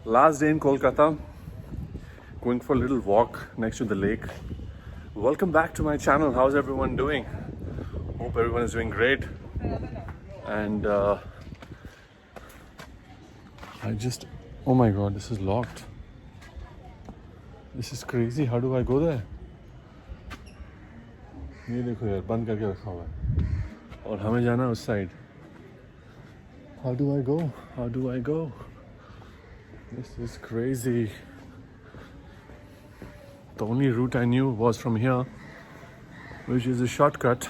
Last day in Kolkata, going for a little walk next to the lake. Welcome back to my channel. How's everyone doing? Hope everyone is doing great. And oh my god, this is locked. This is crazy. How do I go there? ये देखो यार, बंद करके रखा हुआ है और हमें जाना है उस side. How do I go? How do I go? This is crazy. The only route I knew was from here, which is a shortcut.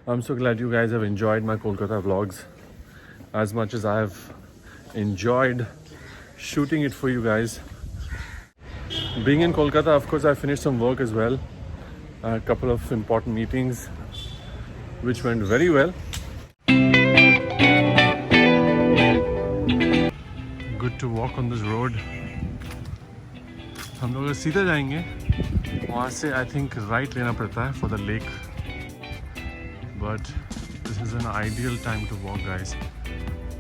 I'm so glad you guys have enjoyed my Kolkata vlogs as much as I have enjoyed shooting it for you guys. Being in Kolkata, of course, I finished some work as well. I had a couple of important meetings which went very well. Good to walk on this road. हम लोग सीधे जाएंगे, वहाँ से I think right लेना पड़ता है for the lake. But this is an ideal time to walk, guys.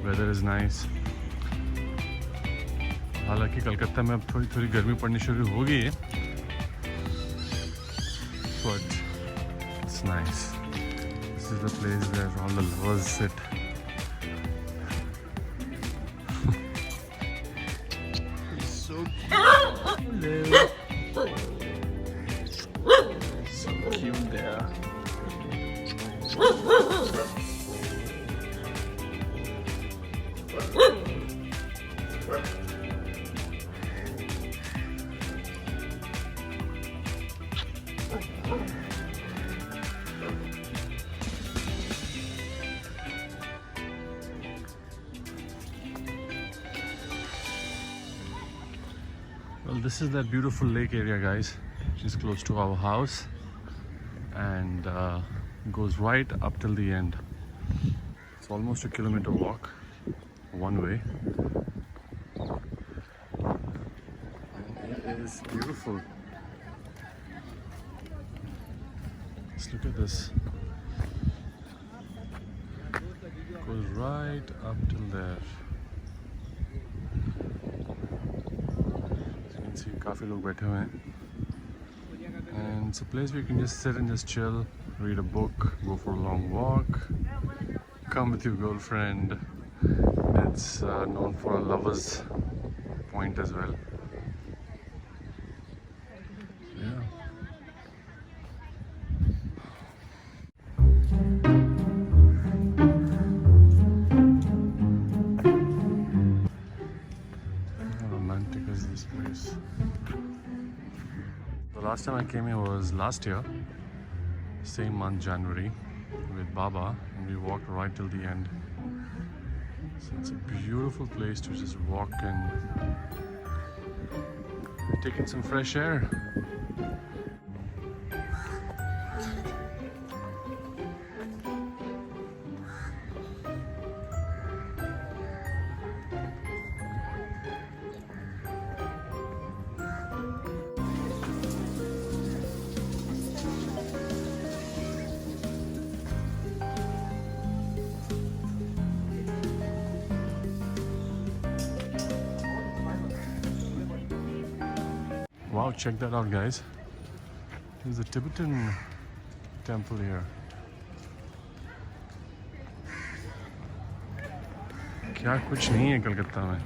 Weather is nice. हालांकि कलकत्ता में अब थोड़ी गर्मी पड़नी शुरू हो गई है, but it's nice. This is the place where all the lovers sit. It's so hello. So cute there. Well, this is that beautiful lake area, guys, which is close to our house and goes right up till the end. It's almost a kilometer walk one way. And it is beautiful. Just look at this. It goes right up till there. See, काफी लोग बैठे हुए हैं. And it's a place where you can just sit and just chill, read a book, go for a long walk, come with your girlfriend. It's known for a lover's point as well. Yeah. How romantic is this place? The last time I came here was last year, same month, January, with Baba, and we walked right till the end. So it's a beautiful place to just walk and take in some fresh air. Wow, check that out, guys. There's a Tibetan temple here. क्या कुछ नहीं है कलकत्ता में.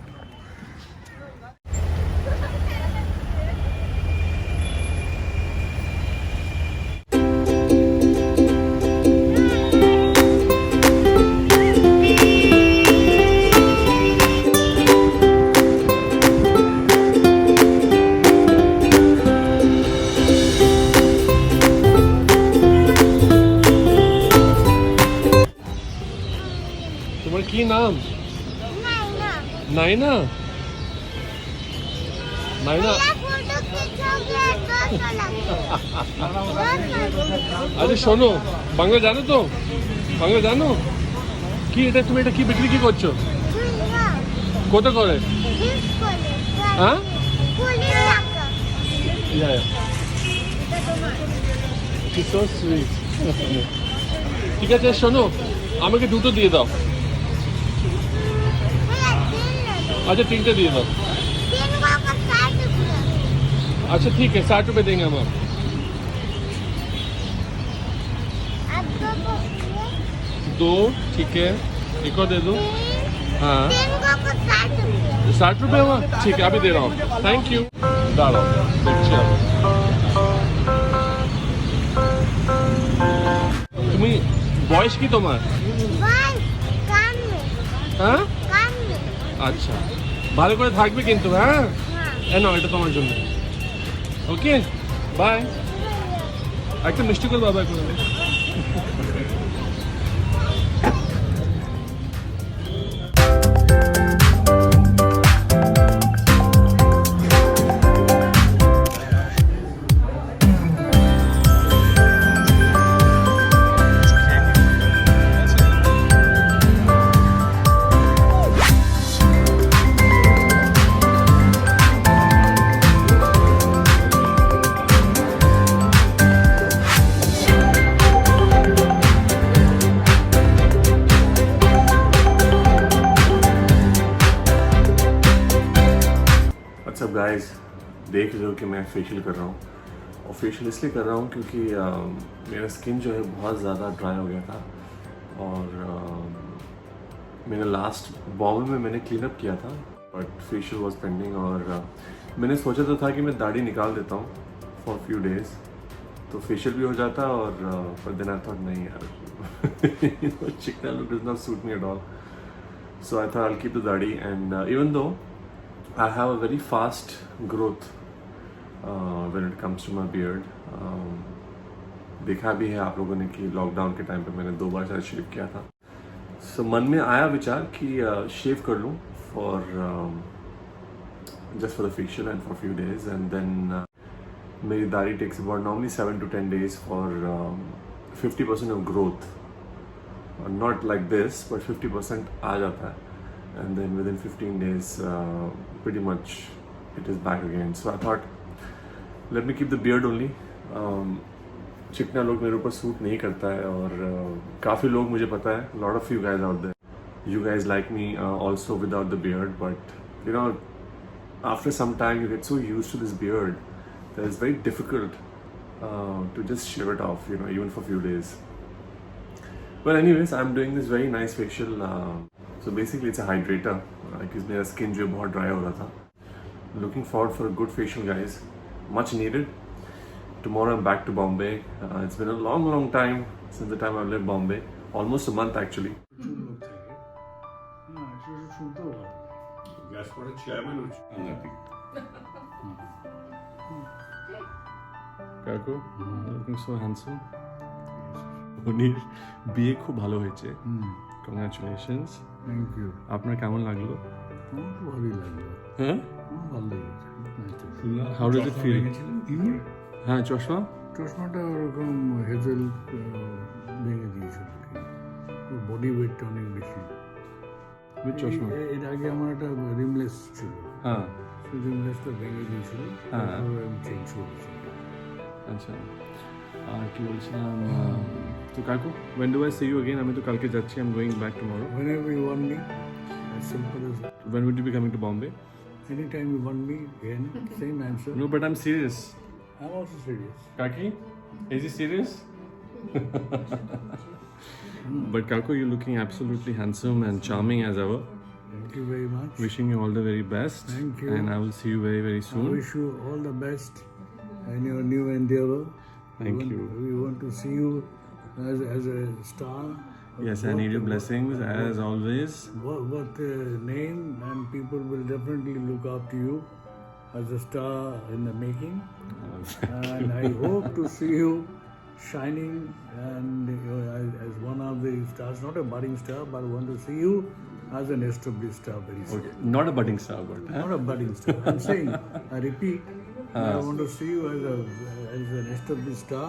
তোমার কি নাম? নাইনা. নাইনা. আরে শোনো, বাংলা জানো তো? বাংলা জানো? কি এটা, তুমি এটা কি বিক্রি কি করছো? কত করে? হ্যাঁ? Yeah. She's so sweet. ঠিক আছে, শোনো, আমাকে দুটো দিয়ে দাও. अच्छा 3 दिए दो। अच्छा ठीक है 60 रुपए देंगे हम। दो ठीक है, एक और दे दो। हाँ 60 रुपये हुआ, ठीक है अभी दे रहा हूँ, थैंक यू। डालो তুমি বয়স কি তোমার? হ্যাঁ আচ্ছা, ভালো করে থাকবে কিন্তু। হ্যাঁ নাও এটা তোমার জন্য। Okay bye. একটা মিষ্টি করে বাবা করে। व्हाट्सअप गाइस, देख रहे हो कि मैं फेशियल कर रहा हूँ, और फेशियल इसलिए कर रहा हूँ क्योंकि मेरा स्किन जो है बहुत ज़्यादा ड्राई हो गया था। और मैंने लास्ट बॉम्बे में मैंने क्लीन अप किया था, बट फेशियल वाज पेंडिंग। और मैंने सोचा तो था कि मैं दाढ़ी निकाल देता हूँ फॉर फ्यू डेज, तो फेशियल भी हो जाता। और पर देन आई थॉट नहीं यार, चिकना look does not suit me at all, so I thought I'll keep the दाढ़ी। and even though I have a very fast growth when it comes to my beard, देखा भी है आप लोगों ने कि लॉकडाउन के टाइम पे मैंने 2 बार शायद शेव किया था। सो मन में आया विचार कि शेव कर लूँ for just for the facial and for few days, and then मेरी दाढ़ी takes about normally 7 to 10 days for 50% of growth, not like this but 50% आ जाता है, and then within 15 days pretty much it is back again. So I thought let me keep the beard only. चिकना लोग मेरे ऊपर suit नहीं करता है, और काफ़ी लोग मुझे पता है, lot of you guys out there, you guys like me also without the beard, but you know after some time you get so used to this beard that it's very difficult to just shave it off, you know, even for few days. But anyways, I'm doing this very nice facial. So basically it's a hydrator because मेरा skin जो बहुत dry हो रहा था. Looking forward for a good facial, guys. Much needed. Tomorrow I'm back to Bombay. It's been a long time since the time I've left Bombay. Almost a month actually. Kako, looking so handsome. উনির বিয়ে খুব ভালো হয়েছে, congratulations. Thank you. আপনার কেমন লাগলো? আমার তো ভালোই লাগলো। হ্যাঁ ভালো লেগেছে। How does it feel? হ্যাঁ চশমা, চশমাটা ওরকম হেজেল ভেঙে দিয়েছিল, বডি ওয়েটটা অনেক বেশি। চশমা এর আগে আমার একটা রিমলেস ছিল, হ্যাঁ সেই রিমলেসটা ভেঙে দিয়েছিল, হ্যাঁ আমি চেঞ্জ করেছি। আচ্ছা আর কি বলছিলাম, তো কাকু when do I see you again? আমি তো কালকে যাচ্ছি, I'm going back tomorrow. Whenever you want me, as simple as that. When would you be coming to Bombay? Anytime you want me, again, same answer. No, but I'm serious. I'm also serious. Kaki, is he serious? But Kaku, you're looking absolutely handsome and charming as ever. Thank you very much. Wishing you all the very best. Thank you. And I will see you very, very I soon. wish you all the best in your new endeavor. Thank you. We want to see you as a star. Yes, I need your blessings as always. What name, and people will definitely look up to you as a star in the making. And I hope to see you shining and as one of the stars, not a budding star, but I want to see you as an established star very soon. Okay. Not a budding star, but Not a budding star. I'm saying, I repeat, I want to see you as an established star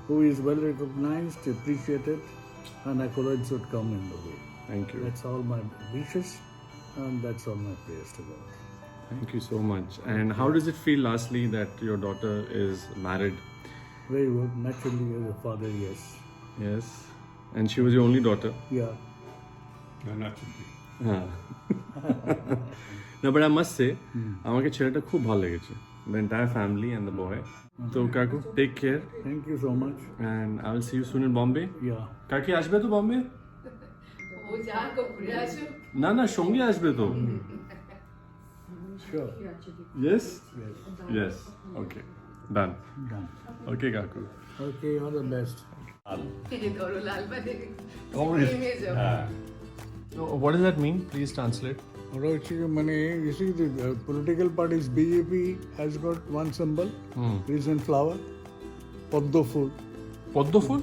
who is well recognized, appreciated, and accolades would come in the way. Thank you. That's all my wishes, and that's all my prayers to God. Thank you so much. And how does it feel, lastly, that your daughter is married? Very good. Naturally, as a father, yes. Yes. And she was your only daughter? Yeah. Huh. No, but I must say, আমাকে ছেলেটা খুব ভালো লেগেছে, the entire family and the boy. So কাকু, take care, Thank you so much. and I will see you soon in Bombay. Yeah. কাকি আসবে তো Bombay? ও যা ঘুরে আসো না না সঙ্গে আসবে তো। Sure. Yes? Yes. Yes. Okay. Done. Done. Okay কাকু। Okay, all the best. ধরো লাল বাদে Always. নেমে যাও What does that mean? Please translate. You see, the political parties BJP has got one symbol, is in flower, Paddo food, পদ্ম ফুল?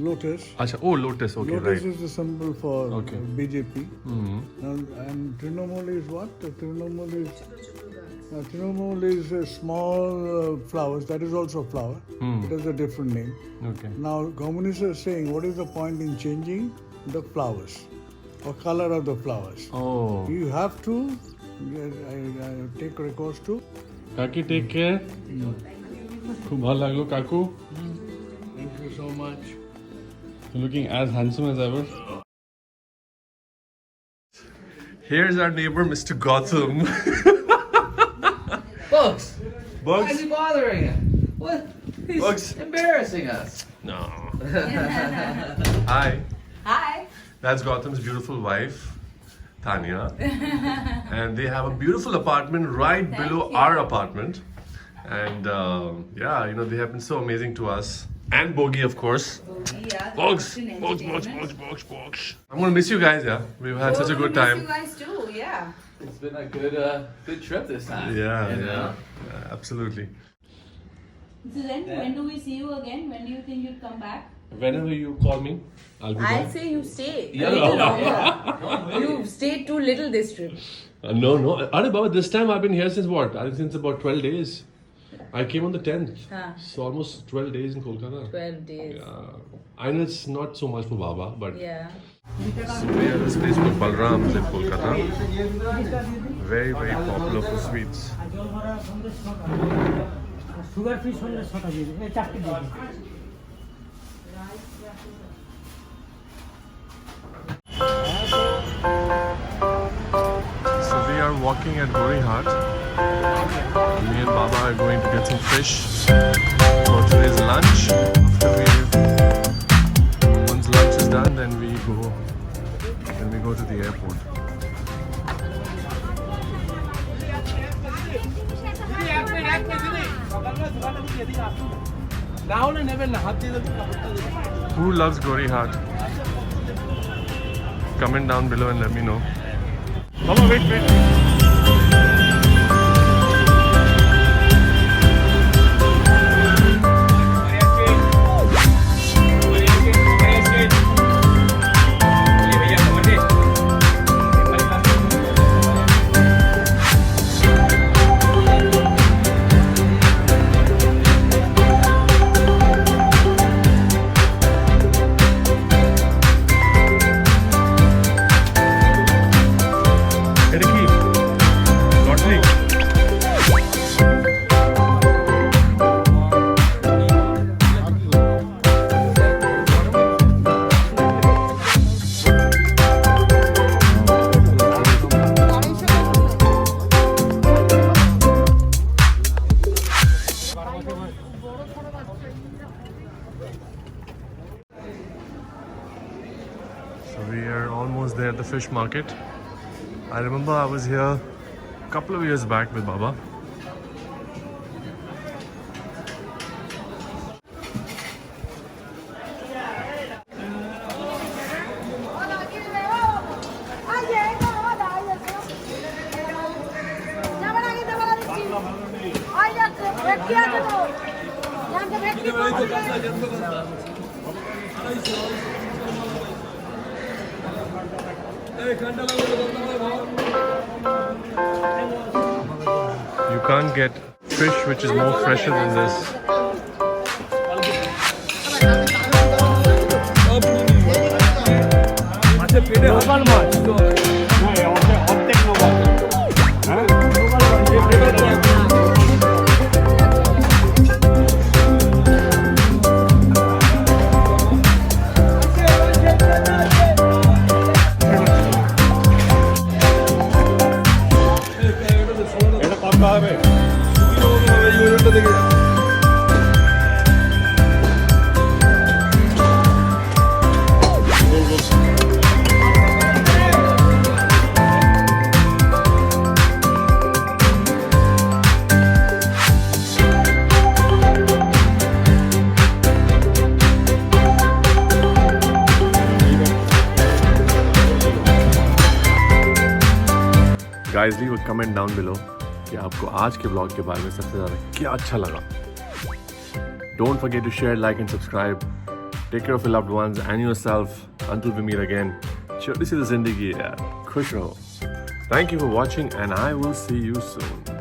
lotus. আচ্ছা, oh lotus. Okay, Lotus right. is the symbol for Okay. BJP. And Trinamool is what? Trinamool is a small flowers. That is also flower. It has a different name. Okay. Now, communists are saying, what is the point in changing the flowers or color of the flowers? Oh. You have to take recourse to. কাকি, take care. খুব ভালো লাগলো কাকু। Thank you so much. You're looking as handsome as ever. Here's our neighbor, Mr. Gotham. Bugs! Why Bugs? is he bothering us? What? He's Bugs. embarrassing us. No. Hi. Hi That's Gotham's beautiful wife, Tanya. And they have a beautiful apartment right below our apartment. And yeah, you know, they have been so amazing to us. And Bogi, of course. Bogs. I'm gonna miss you guys, yeah. We've had such a good time. You guys too, yeah. It's been a good trip this time. Yeah, You know? yeah, absolutely. So then, when do we see you again? When do you think you'll come back? Whenever you call me, I'll be I there. say you stay Yeah. a little longer. You stayed too little this trip. No. Are Baba, this time I've been here since what? I think since about 12 days. I came on the 10th. So almost 12 days in Kolkata. 12 days. I know it's not so much for Baba, but Yeah. so we are this place called Balram's in Kolkata. Very, very popular for sweets. Sugar free সন্ধ্যে ছটা দিয়ে দিন, এই চারটে দিয়ে দিন। So we are walking at Gorihat. Me and Baba are going to get some fish for today's lunch. Once lunch is done, then we go to the airport. না হলে নেবেন না, হাত দিয়ে দেবেন, কাপড়টা দেবেন। Who loves Gorihat? Comment down below and let me know. Baba, wait. So we are almost there at the fish market. I remember I was here a couple of years back with Baba. You can't get fish which is more fresher than this. Guys leave a comment down below कि आपको आज के blog के बारे में सबसे ज़्यादा क्या अच्छा लगा. Don't forget to share, like and subscribe. Take care of your loved ones and yourself until we meet again. छोटी सी ज़िंदगी है यार, खुश रहो. Thank you for watching and I will see you soon.